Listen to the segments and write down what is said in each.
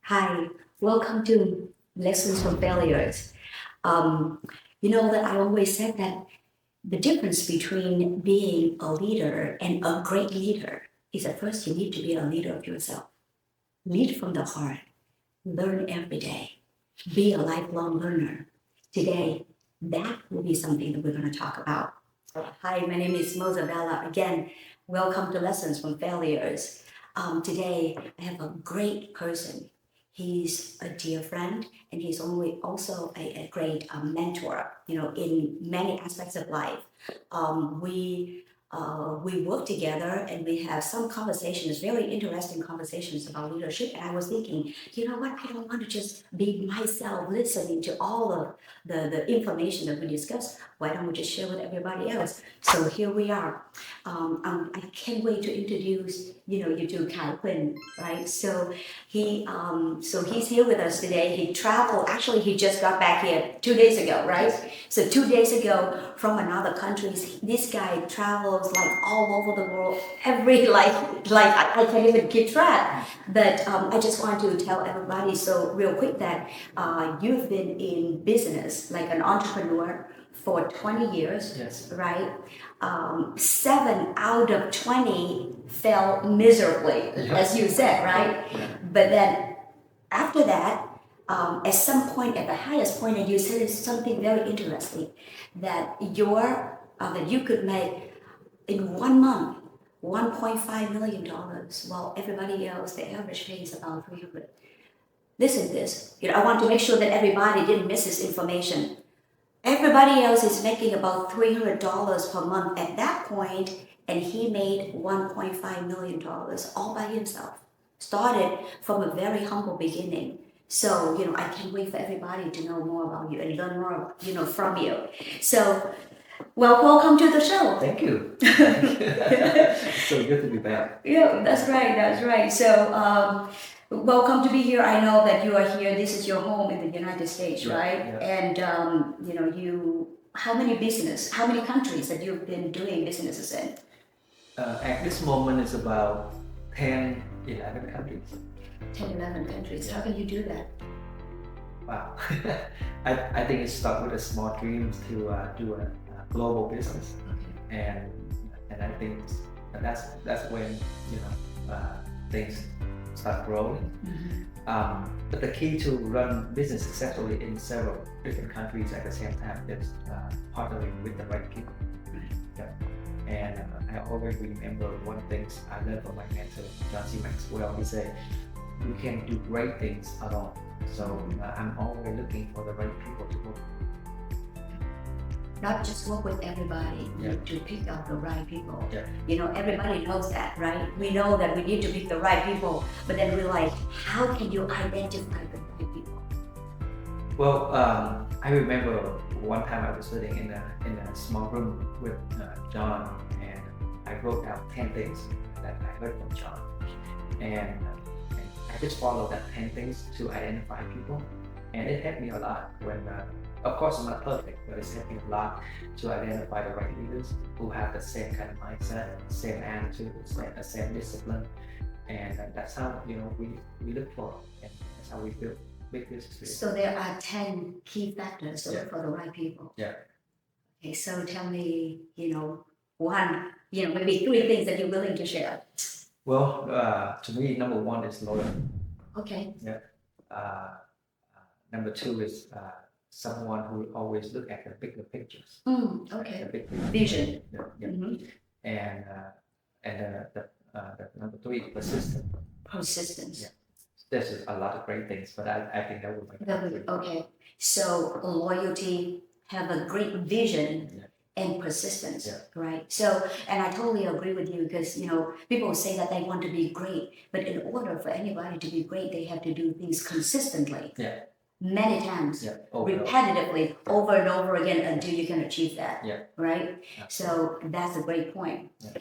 Hi, welcome to Lessons from Failures. You know that I always said that the difference between being a leader and a great leader is that first you need to be a leader of yourself. Lead from the heart, learn every day, be a lifelong learner. Today, that will be something that we're going to talk about. Hi, my name is Mosabella. Again, welcome to Lessons from Failures. Today, I have a great person. He's a dear friend, and he's also a great mentor. You know, in many aspects of life, we work together, and we have some conversations, very interesting conversations about leadership. And I was thinking, you know what? I don't want to just be myself listening to all of the information that we discuss. Why don't we just share with everybody else? So here we are. I can't wait to introduce you to Khai Huynh, right? So he's here with us today. He traveled. Actually, he just got back here 2 days ago, right? So 2 days ago from another country, this guy travels like all over the world. Every I can't even keep track. But I just want to tell everybody so real quick that you've been in business like an entrepreneur for 20 years, Yes. right? 7 out of 20 fell miserably, as you said, right? Yeah. But then after that, at some point, at the highest point, and you said something very interesting, that that you could make in 1 month $1.5 million, while everybody else, the average pay is about 300. Listen to this. I want to make sure that everybody didn't miss this information. Everybody else is making about $300 per month at that point, and he made $1.5 million all by himself. Started from a very humble beginning. So, I can't wait for everybody to know more about you and learn more, from you. So, welcome to the show. Thank you. It's so good to be back. Yeah, that's right. So, welcome to be here. I know that you are here. This is your home in the United States, Yeah, right? yeah. And how many countries that you've been doing businesses in? At this moment, it's about 10, 11 countries. 10, 11 countries. How Yeah. can you do that? Wow. I think it started with a small dream to do a global business, and I think that's when things start growing. But the key to run business successfully in several different countries at the same time is partnering with the right people. Yeah. And I always remember one thing I learned from my mentor, John C. Maxwell. He said, "You can do great things alone." So I'm always looking for the right people to work with. Not just work with everybody, you Yeah. need to pick out the right people. Yeah. Everybody knows that, right? We know that we need to pick the right people, but then we're like, how can you identify the right people? Well, I remember one time I was sitting in a small room with John, and I wrote out 10 things that I heard from John, and I just followed that 10 things to identify people, and it helped me a lot when. Of course, I'm not perfect, but it's helped me a lot to identify the right leaders who have the same kind of mindset, same attitude, same discipline, and that's how we look for, and that's how we build big businesses. So there are 10 key factors to look for the right people. Yeah. Okay, so tell me, one, maybe 3 things that you're willing to share. Well, to me, number one is loyalty. Okay. Yeah. Number two is someone who always look at the bigger pictures. Okay. The big Vision. Yeah. And the number three, persistence. Persistence. Yeah. There's a lot of great things, but I think that would be okay. So loyalty, have a great vision. Yeah. And persistence, Yeah. right? So, and I totally agree with you because, people say that they want to be great, but in order for anybody to be great, they have to do things consistently. Yeah. Many times, Yeah. repetitively, over and over again until you can achieve that, Yeah. right? Yeah. So that's a great point. Yeah.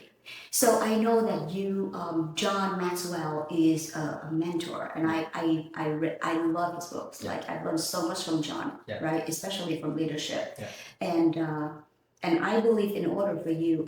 So I know that you, John Maxwell, is a mentor, and I love his books. Yeah. Like I've learned so much from John, Yeah. right? Especially from leadership, Yeah. and I believe in order for you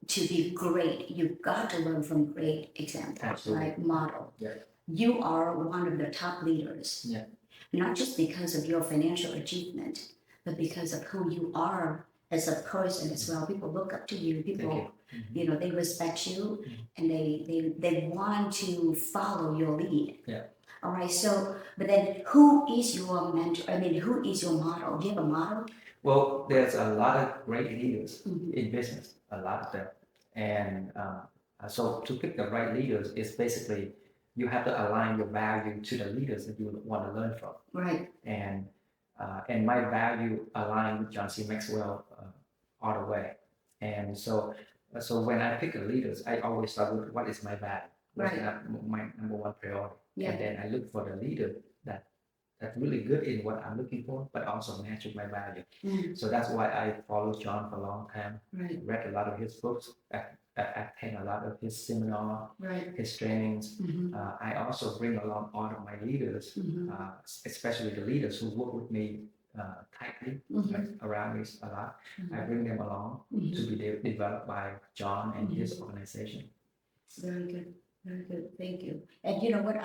to be great, you've got to learn from great examples, Absolutely. right? Model. Yeah. you are one of the top leaders. Yeah. Not just because of your financial achievement, but because of who you are as a person as well. People look up to you. People, Thank you. they respect you, and they want to follow your lead. Yeah. All right. So, but then, who is your mentor? I mean, who is your model? Do you have a model? Well, there's a lot of great leaders Mhm. in business, a lot of them. And so to pick the right leaders is basically you have to align your value to the leaders that you want to learn from. Right. And my value align with John C. Maxwell all the way. And so when I pick the leaders, I always start with what is my value, what's Right. my number one priority, Yeah. and then I look for the leader that's really good in what I'm looking for, but also match with my value. Mm. So that's why I followed John for a long time. Right. Read a lot of his books, attend a lot of his seminar, Right. his trainings. Mhm. I also bring along all of my leaders, Mhm. especially the leaders who work with me tightly, Mhm. like around me a lot. I bring them along to be developed by John and his organization. Very good. Very good. Thank you. And you know what?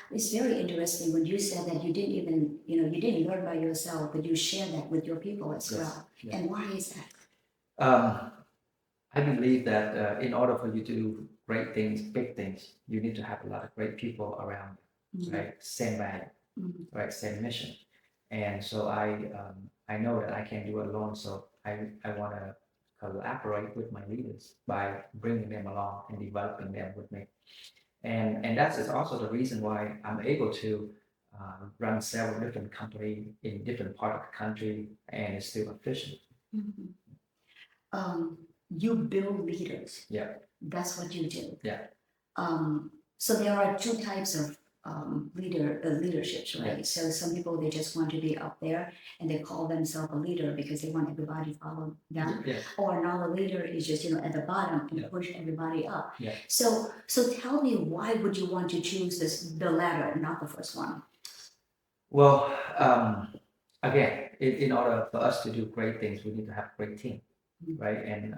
It's very interesting when you said that you didn't even, you didn't learn by yourself, but you share that with your people as Yes. well. Yeah. And why is that? I believe that in order for you to do great things, big things, you need to have a lot of great people around you, right? Same value, right? Same mission. And so I know that I can't do it alone. So I want to collaborate with my leaders by bringing them along and developing them with me. And that is also the reason why I'm able to run several different companies in different parts of the country and it's still efficient. You build leaders. Yeah. That's what you do. Yeah. So there are two types of leaderships, right? Yeah. So some people, they just want to be up there and they call themselves a leader because they want everybody to follow them. Yeah. Or another leader is just, at the bottom and push everybody up. Yeah. So tell me, why would you want to choose the latter, not the first one? Well, again, in order for us to do great things, we need to have a great team, right? And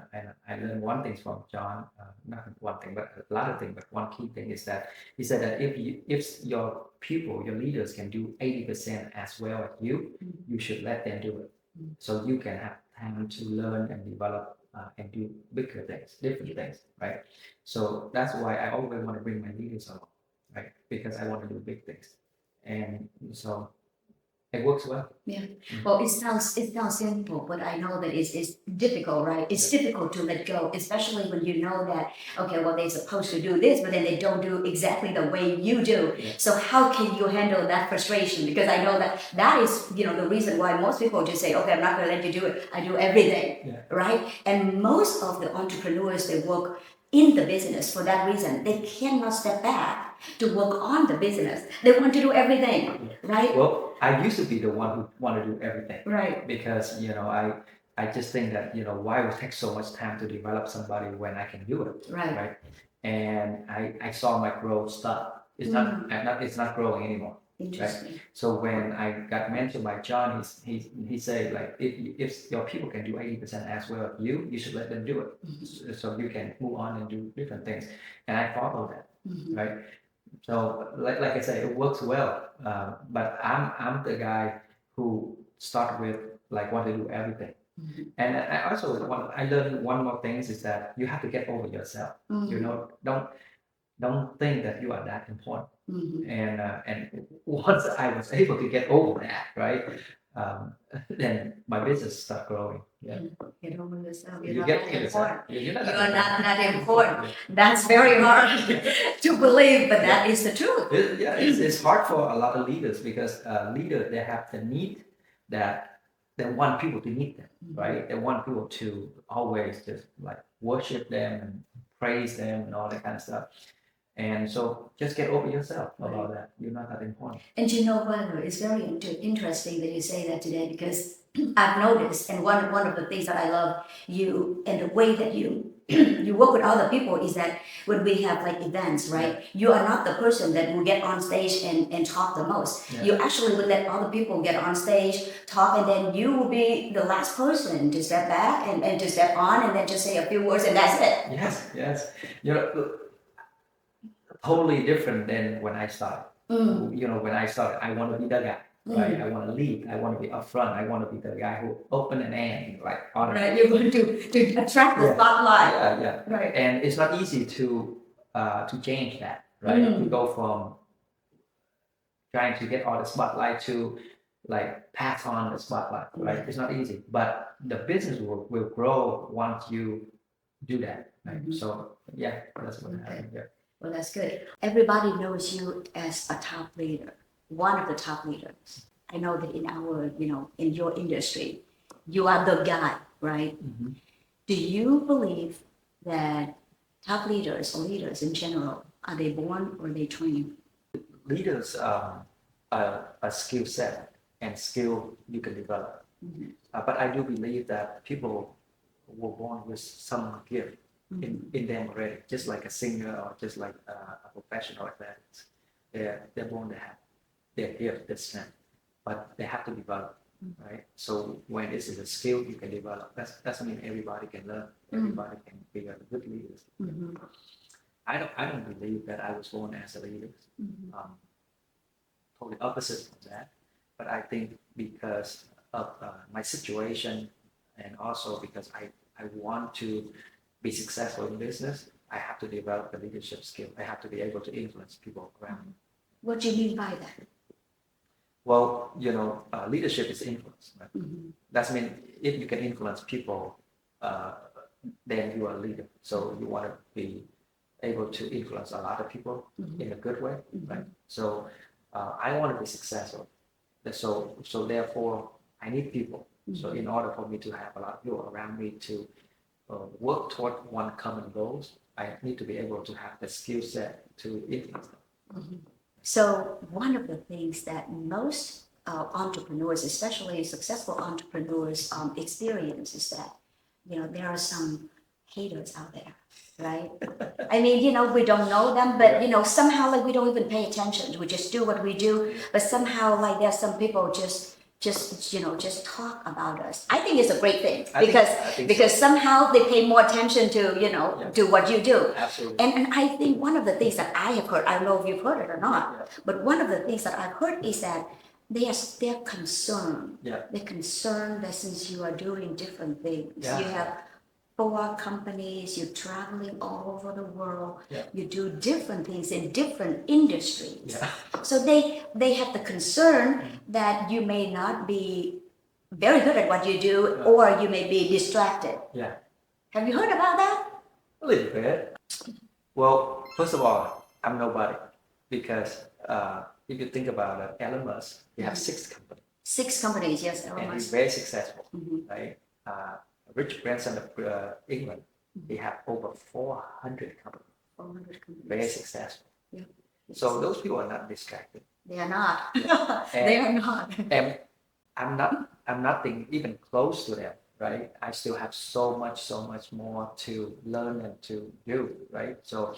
I learned one thing from John, not one thing, but a lot of things. But one key thing is that he said that if your people, your leaders can do 80% as well as you, you should let them do it, so you can have time to learn and develop and do bigger things, different things, right? So that's why I always want to bring my leaders along, right? Because I want to do big things, and so it works well. Yeah. Well, it sounds simple, but I know that it's difficult, right? It's difficult to let go, especially when you know that, okay, well, they're supposed to do this, but then they don't do exactly the way you do. Yeah. So how can you handle that frustration? Because I know that is, the reason why most people just say, okay, I'm not going to let you do it. I do everything, right? And most of the entrepreneurs, they work in the business for that reason. They cannot step back to work on the business. They want to do everything, right? Well, I used to be the one who want to do everything, right? Because I just think that why would it take so much time to develop somebody when I can do it, right? And I saw my growth stop. It's not growing anymore. Interesting. Right? So when I got mentored by John, he said, like, if your people can do 80% as well as you should let them do it, so you can move on and do different things. And I follow that, right? So like I said, it works well, but I'm the guy who start with like want to do everything. And I learned one more thing is that you have to get over yourself. Don't think that you are that important. And once I was able to get over that, right, then my business start growing. Yeah. Get over yourself. You You're get not over that yourself. important. You're not that important. That's very hard to believe, but that is the truth. It's hard for a lot of leaders because leaders, they have the need that they want people to meet them, right? They want people to always just like worship them and praise them and all that kind of stuff. And so just get over yourself about that. You're not that important. And you know what? It's very interesting that you say that today, because I've noticed, and one of the things that I love you and the way that you you work with other people is that when we have like events, right? You are not the person that will get on stage and talk the most. You actually would let other people get on stage, talk, and then you will be the last person to step back and to step on and then just say a few words and that's it. Yes. totally different than when I started. Mm. You know, when I started, I want to be the guy, right? I want to lead. I want to be upfront. I want to be the guy who open an end, like on. Right, you're going to attract the Yeah. spotlight. Yeah. Right. And it's not easy to change that, right? To go from trying to get all the spotlight to like pass on the spotlight, right? It's not easy, but the business will grow once you do that, right? So yeah, that's what happened. Yeah. Well, that's good. Everybody knows you as a top leader, one of the top leaders. I know that in our, in your industry, you are the guy, right? Do you believe that top leaders or leaders in general, are they born or they trained? Leaders a skill set and skill you can develop. But I do believe that people were born with some gift in them already, just like a singer or just like a professional athlete. They're born to have their gift, their strength, but they have to develop, right? So when this is a skill you can develop, that doesn't mean everybody can learn. Everybody can be a good leader. I don't believe that I was born as a leader. Totally opposite from that. But I think because of my situation and also because I want to be successful in business, I have to develop the leadership skill. I have to be able to influence people around me. What do you mean by that? Well, leadership is influence. Right? That means if you can influence people, then you are a leader. So you want to be able to influence a lot of people in a good way, right? So I want to be successful. So therefore, I need people. So in order for me to have a lot of people around me to work toward one common goals, I need to be able to have the skill set to influence them. So one of the things that most entrepreneurs, especially successful entrepreneurs, experience is that, there are some haters out there, right? I mean, we don't know them, but, somehow like we don't even pay attention. We just do what we do, but somehow like there's some people just talk about us. I think it's a great thing because somehow they pay more attention to, to what you do. Absolutely. And I think one of the things that I have heard, I don't know if you've heard it or not, but one of the things that I've heard is that they're concerned. They're concerned that since you are doing different things, you have 4 companies, you're traveling all over the world, you do different things in different industries. So they have the concern that you may not be very good at what you do, or you may be distracted. Have you heard about that? A little bit. Well, first of all, I'm nobody because if you think about it, Elon Musk, he has 6 companies. 6 companies, yes, Elon And Musk. he's very successful, right? Rich Branson of England, he have over 400 companies. 400 companies. Very successful. So those people are not distracted. They are not. They are not. And I'm nothing even close to them, right? I still have so much more to learn and to do, right? So,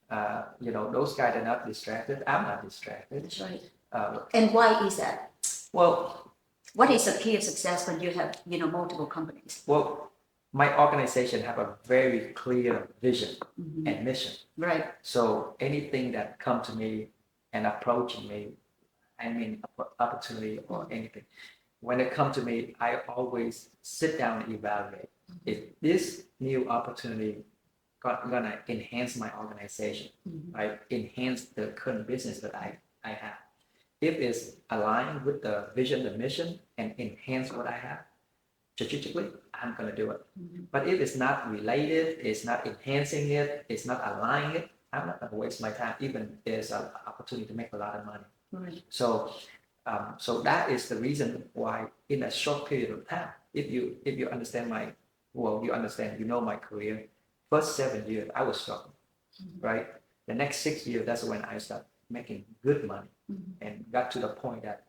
those guys are not distracted. I'm not distracted. That's right. And why is that? Well, what is the key of success when you have, multiple companies? Well, my organization have a very clear vision and mission. Right. So anything that come to me and approaching me, I mean opportunity or anything, when it come to me, I always sit down and evaluate if this new opportunity gonna enhance my organization, right? Enhance the current business that I have. If it's aligned with the vision, the mission, and enhance what I have, strategically, I'm going to do it. But if it's not related, it's not enhancing it, it's not aligning it, I'm not going to waste my time, even if there's an opportunity to make a lot of money. Right. So that is the reason why in a short period of time, if you understand you know my career, first 7 years, I was struggling, right? The next 6 years, that's when I started making good money and got to the point that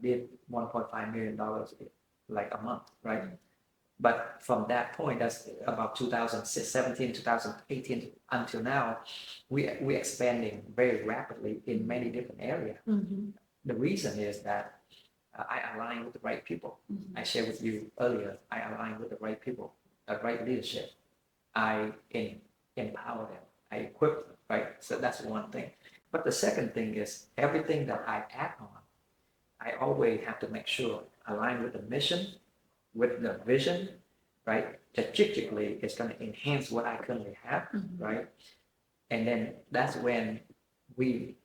did $1.5 million like a month, right? But from that point, that's about 2017, 2018 until now, we expanding very rapidly in many different areas. The reason is that I align with the right people. I shared with you earlier, I align with the right people, the right leadership. I empower them, I equip them, right? So that's one thing. But the second thing is everything that I act on, I always have to make sure align with the mission, with the vision, right? Strategically, it's going to enhance what I currently have, right? And then that's when we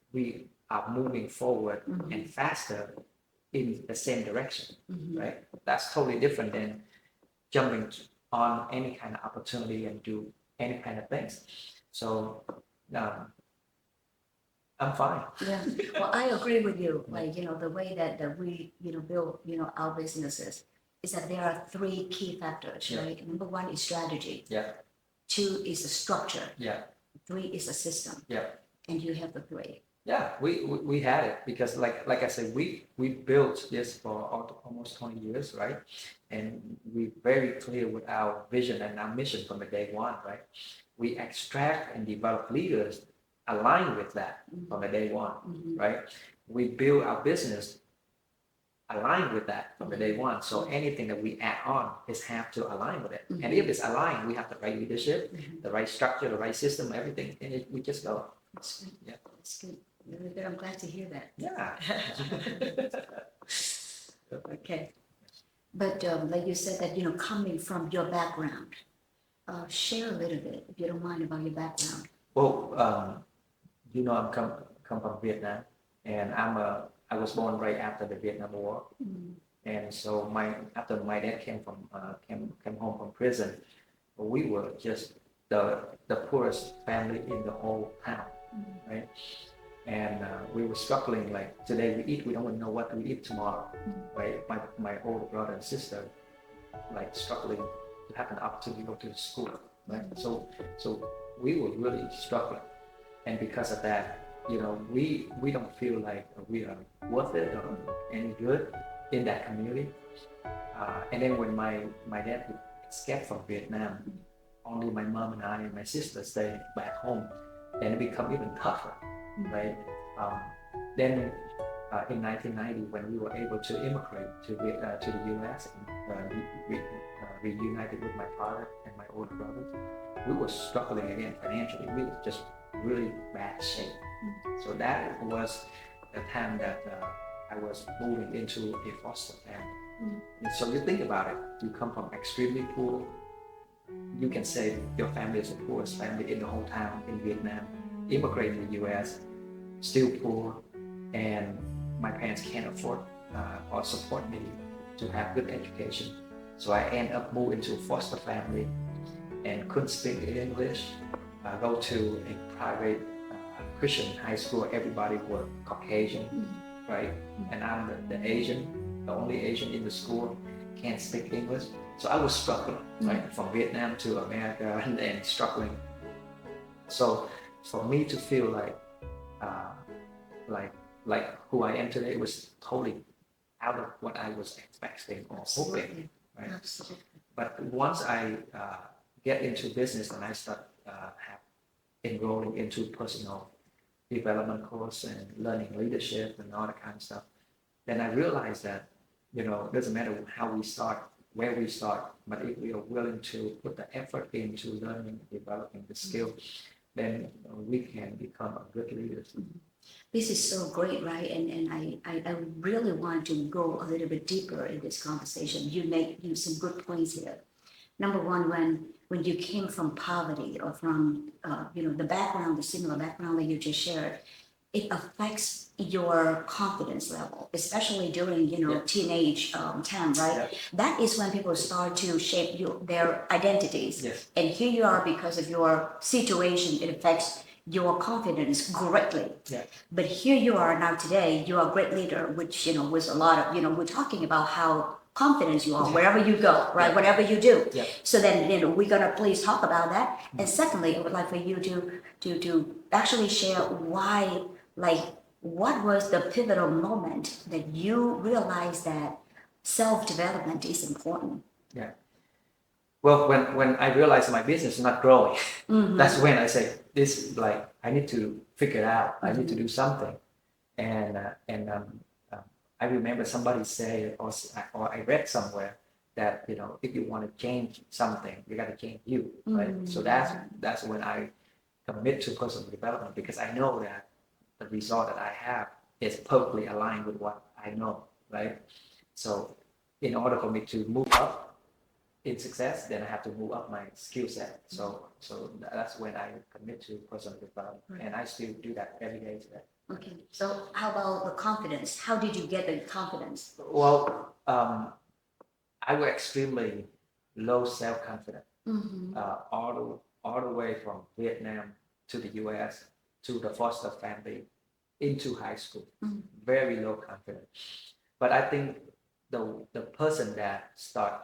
are moving forward and faster in the same direction, right? That's totally different than jumping on any kind of opportunity and do any kind of things. So I'm fine. Yeah, well, I agree with you. Like, the way that we, build, our businesses is that there are three key factors, Yeah. right? Number one is strategy. Yeah. Two is the structure. Yeah. Three is a system. Yeah. And you have the three. Yeah, we had it because like I said, we built this for almost 20 years, right? And we very clear with our vision and our mission from the day one, right? We extract and develop leaders aligned with that from the day one, right? We build our business aligned with that from the day one. So anything that we add on is have to align with it. And if it's aligned, we have the right leadership, the right structure, the right system, everything, and we just go. That's good. Yeah. That's good. Really good. I'm glad to hear that. Yeah. Okay. But like you said that, coming from your background, share a little bit, if you don't mind, about your background. Well, I'm come from Vietnam, and I was born right after the Vietnam War, and so after my dad came home from prison, we were just the poorest family in the whole town, right? And we were struggling. Like today we eat, we don't even know what we eat tomorrow, right? My older brother and sister, like struggling to have an opportunity to go to school, right? So we were really struggling, and because of that, we don't feel like we are worth it or any good in that community. And then when my dad escaped from Vietnam, only my mom and I and my sister stayed back home, and it became even tougher, right? Then in 1990, when we were able to immigrate to the U.S. and reunited with my father and my older brother, we were struggling again financially. We were just really bad shape. So that was the time that I was moving into a foster family. And so you think about it, you come from extremely poor. You can say your family is the poorest family in the whole town in Vietnam. Immigrate to the U.S., still poor, and my parents can't afford or support me to have good education. So I end up moving to a foster family and couldn't speak English. I go to a private Christian high school. Everybody was Caucasian, right? And I'm the Asian, the only Asian in the school, can't speak English. So I was struggling, right? From Vietnam to America and struggling. So for me to feel like who I am today was totally out of what I was expecting or hoping, right? Absolutely. But once I get into business and I start enrolling into personal development course and learning leadership and all that kind of stuff, then I realized that, it doesn't matter how we start, where we start, but if we are willing to put the effort into learning, developing the skill, then we can become a good leader. This is so great, right? And I really want to go a little bit deeper in this conversation. You make some good points here. Number one, when you came from poverty or from the background, the similar background that you just shared, it affects your confidence level, especially during teenage time, right? Yeah. That is when people start to shape their identities. Yes. And here you are, because of your situation, it affects your confidence greatly. Yeah. But here you are now today, you are a great leader, which was a lot of we're talking about how confident you are wherever you go, right? Yeah. Whatever you do. Yeah. So then we're gonna please talk about that. And secondly, I would like for you to actually share why, what was the pivotal moment that you realized that self-development is important? Yeah. Well, when I realized my business is not growing, that's when I say, this like I need to figure it out. I need to do something. And I remember somebody say, or I read somewhere that if you want to change something, you got to change you, right? So that's when I commit to personal development because I know that the result that I have is perfectly aligned with what I know, right? So in order for me to move up in success, then I have to move up my skill set. So that's when I commit to personal development, Right. and I still do that every day today. Okay, so how about the confidence? How did you get the confidence? Well, I was extremely low self-confidence Mm-hmm. all the way from Vietnam to the U.S. to the foster family into high school. Mm. Very low confidence. But I think the person that start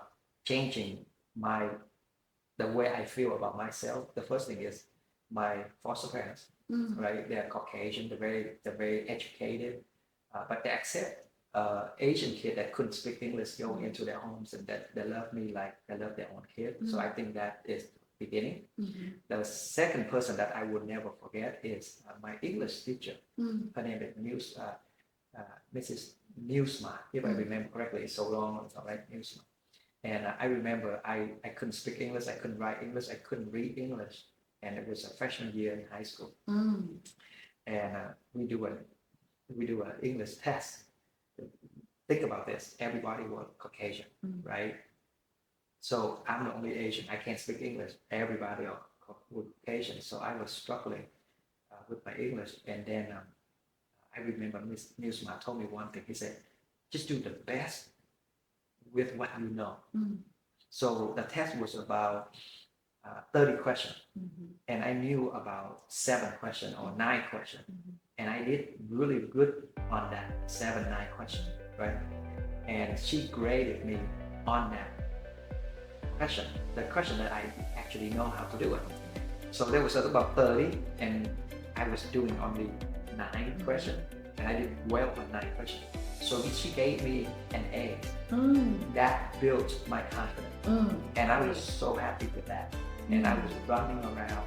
changing the way I feel about myself, the first thing is my foster parents, right? They're Caucasian, they're very educated, but they accept Asian kid that couldn't speak English going into their homes, and that they love me like they love their own kid. So I think that is the beginning. The second person that I would never forget is my English teacher. Her name is Mrs. Newsma, if I remember correctly. It's so long, it's all right, Newsma. And I remember I couldn't speak English, I couldn't write English, I couldn't read English. And it was a freshman year in high school. And we do an English test. Think about this, everybody was Caucasian, right? So I'm the only Asian, I can't speak English. Everybody else was Caucasian, so I was struggling with my English. And then I remember Miss Newsma told me one thing. He said, just do the best with what you know. So the test was about 30 questions, and I knew about 7 questions or 9 questions, and I did really good on that 7, 9 questions, right? And she graded me on that question, the question that I actually know how to do it. So there was about 30, and I was doing only 9 questions, and I did well on 9 questions. So she gave me an A. That built my confidence. And I was so happy with that. And I was running around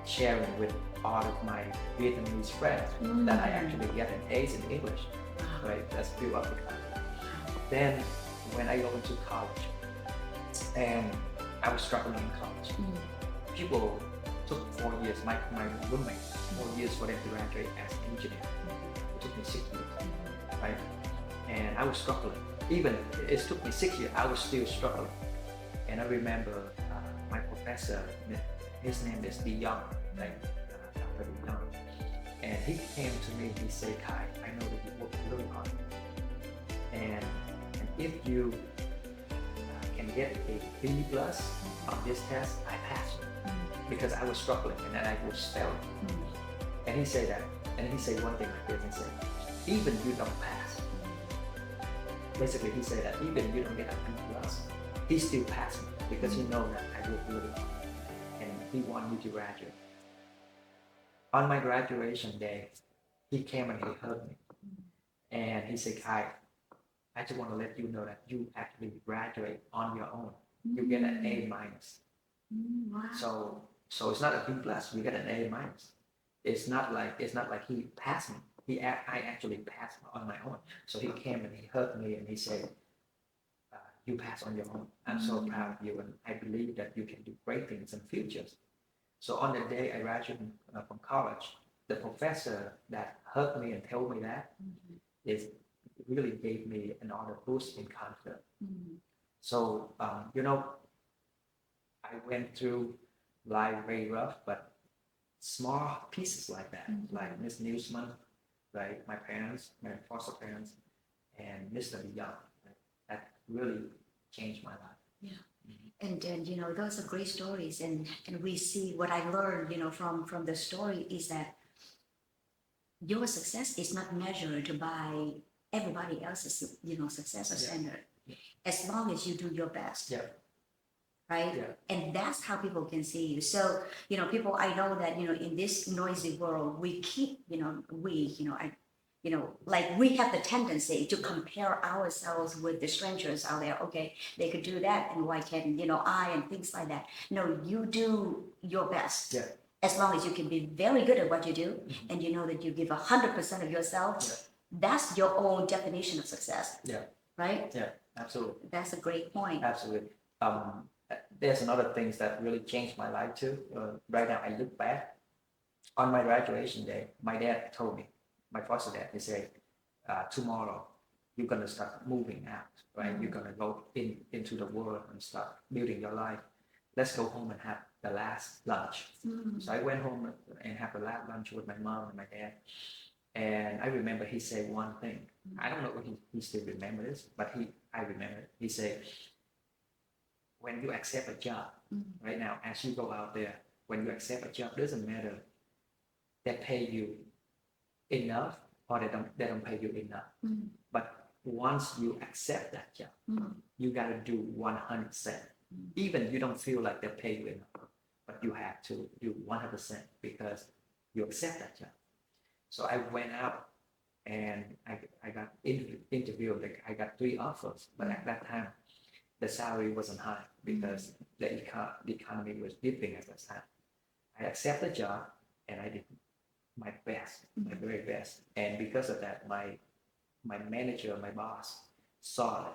sharing with all of my Vietnamese friends that I actually get an A's in English. Right? That's built up the confidence. Then when I go into college, and I was struggling in college, people took 4 years, my roommates, 4 years for them to graduate as an engineer. It took me 6 years. Right? And I was struggling. Even it took me 6 years, I was still struggling. And I remember my professor, his name is Young, like Dr. Young. And he came to me, he said, Khai, I know that you work really hard. And if you can get a B plus on this test, I passed. Because I was struggling and then I was failing. And he said that, and he said one thing like this, he said, even you don't pass. Basically, he said that even you don't get a B plus, he still passed me because he knows that I work really hard and he wanted me to graduate. On my graduation day, he came and he hugged me and he said, Khai, I just want to let you know that you actually graduate on your own. You get an A minus. Wow. So it's not a B plus, you get an A minus. It's not like he passed me. I actually passed on my own. So he came and he hugged me and he said, you passed on your own. I'm so proud of you and I believe that you can do great things in the future. So on the day I graduated from college, the professor that hugged me and told me that is really gave me another boost in confidence. So, I went through life very rough, but small pieces like that, like Miss Newsman, like my parents, my foster parents, and Mr. Young, that really changed my life. Yeah. And then, those are great stories. And we see what I learned, from the story is that your success is not measured by everybody else's, success or standard. As long as you do your best. Yeah. Right? Yeah. And that's how people can see you. So, people, I know that, in this noisy world, we keep, like we have the tendency to compare ourselves with the strangers out there. Okay, they could do that, and why can't, I, and things like that. No, you do your best. Yeah. As long as you can be very good at what you do, and you know that you give 100% of yourself, that's your own definition of success. Yeah. Right? Yeah, absolutely. That's a great point. Absolutely. There's another things that really changed my life too. Right now, I look back On my graduation day, my dad told me, my foster dad, he said, tomorrow you're gonna start moving out, right? You're gonna go into the world and start building your life. Let's go home and have the last lunch. So I went home and have the last lunch with my mom and my dad. And I remember he said one thing. I don't know if he still remembers, but I remember it. He said, when you accept a job, right now, as you go out there, when you accept a job, doesn't matter they pay you enough or they don't pay you enough. But once you accept that job, you gotta do 100%. Even you don't feel like they pay you enough, but you have to do 100% because you accept that job. So I went out and I got interviewed. Like I got 3 offers, but at that time the salary wasn't high because the economy was dipping at that time. I accepted the job and I did my best, my very best. And because of that, my manager, my boss saw it.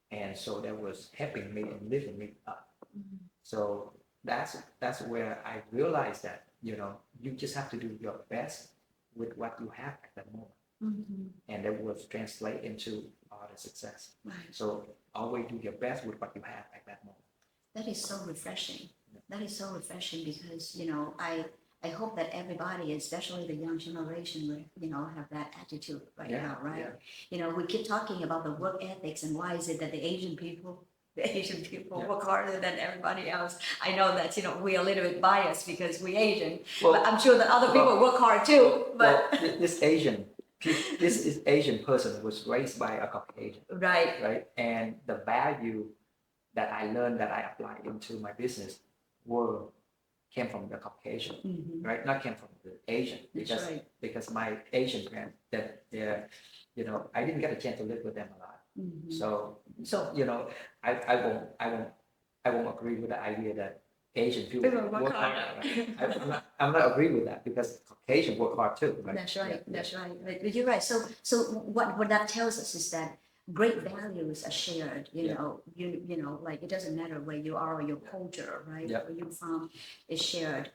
And so that was helping me and lifting me up. So that's where I realized that, you just have to do your best with what you have at that moment. And that will translate into the success. Right. So always do your best with what you have at that moment. That is so refreshing. That is so refreshing because, I hope that everybody, especially the young generation, will, have that attitude now, right? Yeah. We keep talking about the work ethics and why is it that the Asian people work harder than everybody else. I know that, we're a little bit biased because we're Asian, but I'm sure that other people work hard too. But this is Asian person was raised by a Caucasian, right? And the value that I learned that I applied into my business came from the Caucasian, right? Not came from the Asian because my Asian friends that they're, I didn't get a chance to live with them a lot. So I won't agree with the idea that Asian people work hard. Right? I'm not agree with that because Caucasian work hard too. Right? That's right. That's right. But you're right. So what that tells us is that great values are shared. Like it doesn't matter where you are or your culture, right? Where you're from is shared.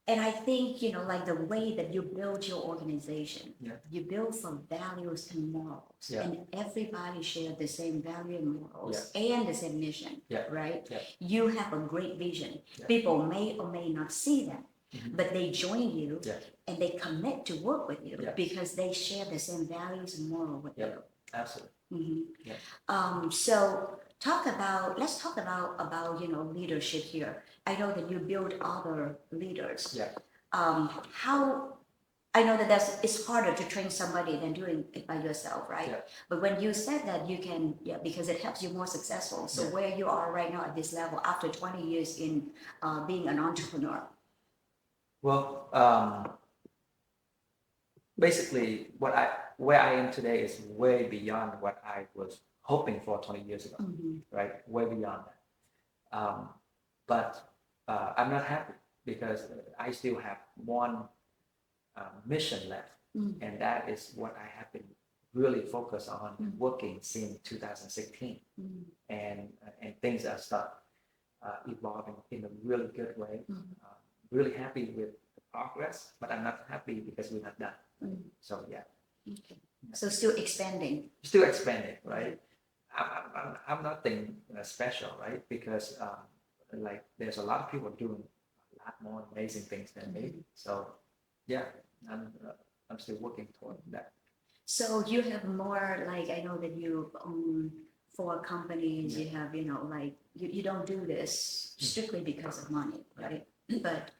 And I think, like the way that you build your organization, you build from values and morals, and everybody shares the same value and morals and the same mission, right? You have a great vision. People may or may not see that, but they join you and they commit to work with you because they share the same values and morals with you. Absolutely. So let's talk about leadership here. I know that you build other leaders. How I know that it's harder to train somebody than doing it by yourself, right? But when you said that you can, because it helps you more successful. So where you are right now at this level after 20 years in being an entrepreneur. Well, basically, where I am today is way beyond what I was hoping for 20 years ago, right? Way beyond that. But I'm not happy because I still have one mission left, and that is what I have been really focused on working since 2016, and things are start evolving in a really good way. Really happy with the progress, but I'm not happy because we're not done. So Okay. So still expanding. Still expanding, right? I'm nothing special, right? Because like there's a lot of people doing a lot more amazing things than me. So I'm still working toward that. So you have more, like I know that you own 4 companies. You have like you don't do this strictly because of money, right? But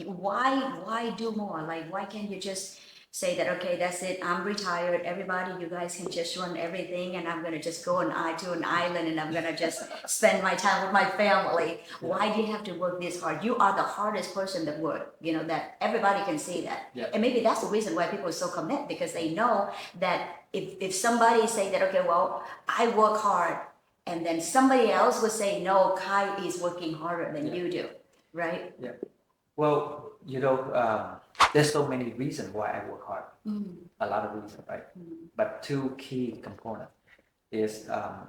why do more? Like why can't you just say that, okay, that's it, I'm retired, everybody, you guys can just run everything and I'm gonna just go to an island and I'm gonna just spend my time with my family. Why do you have to work this hard? You are the hardest person that work, that everybody can see that. And maybe that's the reason why people are so committed, because they know that if somebody say that, okay, well, I work hard, and then somebody else would say, no, Khai is working harder than you do, right? Well, there's so many reasons why I work hard. A lot of reasons, right? But 2 key components is, I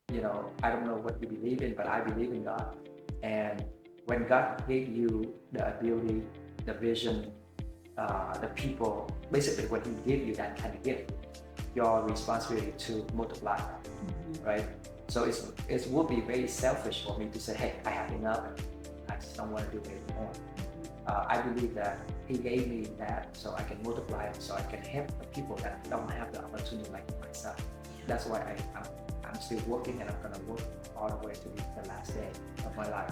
don't know what you believe in, but I believe in God, and when God gave you the ability, the vision, the people, basically when He gave you that kind of gift, your responsibility to multiply, right? So it would be very selfish for me to say, hey, I have enough, I just don't want to do it anymore. I believe that He gave me that so I can multiply it, so I can help the people that don't have the opportunity like myself. That's why I'm still working, and I'm gonna work all the way to the last day of my life.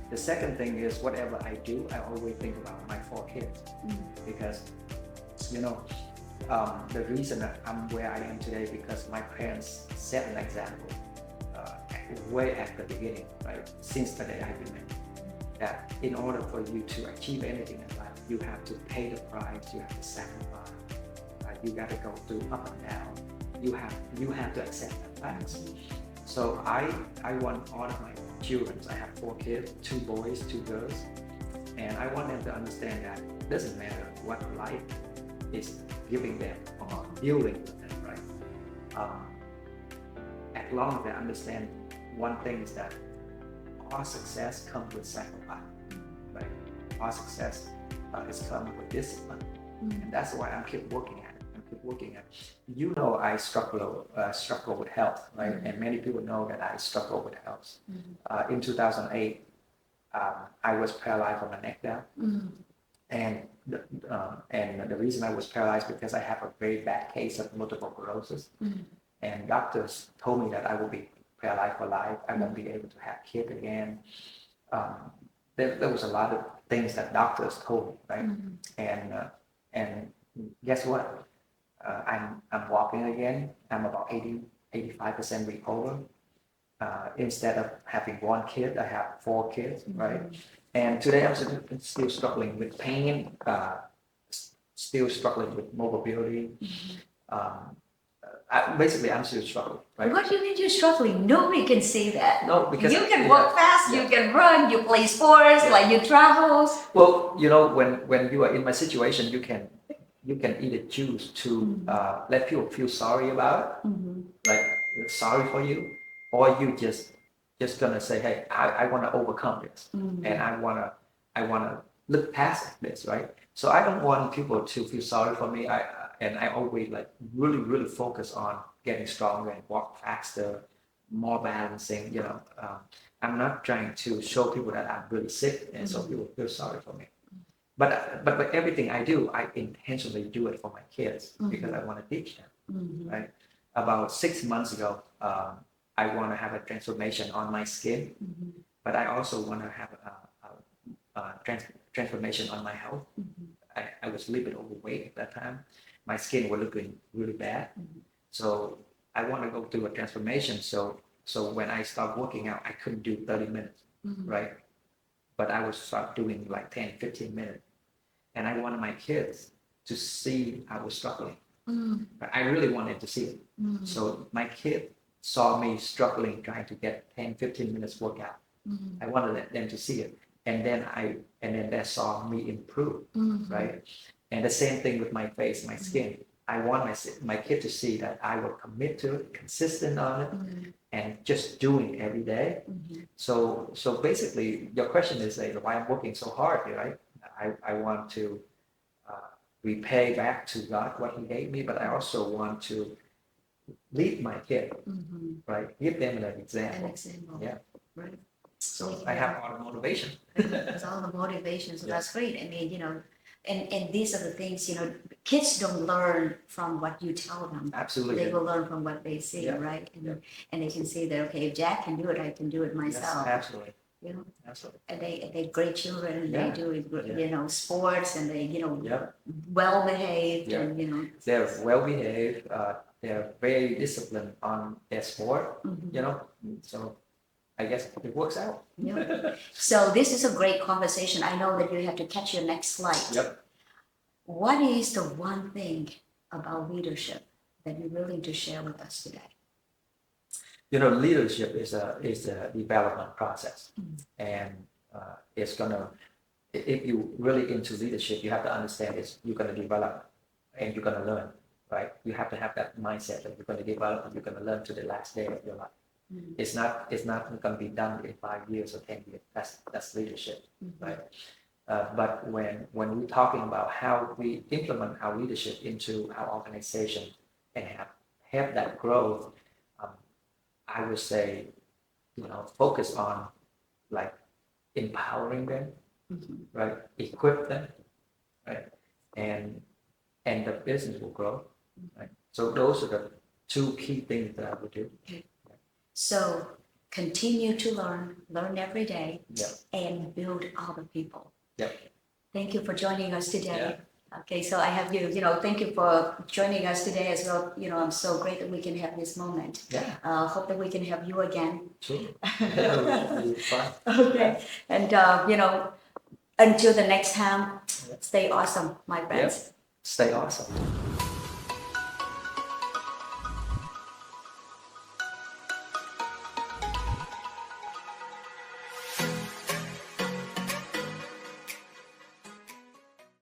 The second thing is, whatever I do, I always think about my 4 kids, because you know, the reason that I'm where I am today because my parents set an example way at the beginning, right? Since the day I've been married, that in order for you to achieve anything in life, you have to pay the price, you have to sacrifice, you got to go through up and down. You have to accept that facts. So I want all of my children. I have 4 kids, 2 boys, 2 girls, and I want them to understand that it doesn't matter what life is giving them or dealing with them, right? As long as they understand one thing is that our success comes with sacrifice, right? Our success is come with discipline, and that's why I keep working at it. I keep working at it. You know, I struggle with health, right? And many people know that I struggle with health. In 2008, I was paralyzed from the neck down, and the reason I was paralyzed because I have a very bad case of multiple sclerosis, and doctors told me that I will be paralyzed for life. I won't be able to have kids again. There was a lot of things that doctors told me, right? And guess what? I'm walking again. I'm about 85% recovered. Instead of having 1 kid, I have 4 kids, right? And today I'm still struggling with pain, still struggling with mobility. Basically, I'm still struggling, right? What do you mean you're struggling? Nobody can say that. No, because you can walk fast, you can run, you play sports, like you travel. Well, you know, when you are in my situation, you can either choose to let people feel sorry about it, like sorry for you, or you just gonna say, hey, I want to overcome this, and I wanna look past this, right? So I don't want people to feel sorry for me. I always like really focus on getting stronger and walk faster, more balancing. You know, I'm not trying to show people that I'm really sick, and so people feel sorry for me. But everything I do, I intentionally do it for my kids because I want to teach them, right? About 6 months ago, I want to have a transformation on my skin, but I also want to have a transformation on my health. I was a little bit overweight at that time. My skin was looking really bad. So I want to go through a transformation. So when I start working out, I couldn't do 30 minutes, right? But I would start doing like 10, 15 minutes. And I wanted my kids to see I was struggling. But I really wanted to see it. So my kid saw me struggling, trying to get 10, 15 minutes workout. I wanted them to see it. And then they saw me improve, right? And the same thing with my face, my skin. I want my kid to see that I will commit to it, consistent on it, and just doing it every day. So basically, your question is why I'm working so hard, right? I want to repay back to God what He gave me, but I also want to lead my kid, right? Give them an example. An example. Yeah. Right. So I have all the motivation. That's all the motivation. So that's great. I mean, you know, and these are the things, you know, kids don't learn from what you tell them. Absolutely. They will learn from what they see, right? And they can see that, okay, if Jack can do it, I can do it myself. Yes, absolutely. You know, absolutely. And they're great children, and they do, you know, sports, and they, you know, well behaved, and you know, they're well behaved. They're very disciplined on their sport. You know, so I guess it works out. So this is a great conversation. I know that you have to catch your next flight. What is the one thing about leadership that you're willing to share with us today? You know, leadership is a development process, and it's gonna. If you really into leadership, you have to understand you're gonna develop, and you're gonna learn, right? You have to have that mindset that you're gonna develop and you're gonna learn to the last day of your life. Mhm. It's not going to be done in 5 years or 10 years. That's leadership, right? But when we're talking about how we implement our leadership into our organization and have that growth, I would say, focus on like empowering them, right? Equip them, right? And the business will grow, right? So those are the two key things that I would do. So continue to learn every day, Yeah. and build other people. Yeah. Thank you for joining us today. Yeah. Okay, so I have thank you for joining us today as well. I'm so great that we can have this moment. Yeah. Hope that we can have you again. Sure. It'll be fun. Okay, and until the next time, stay awesome, my friends. Stay awesome.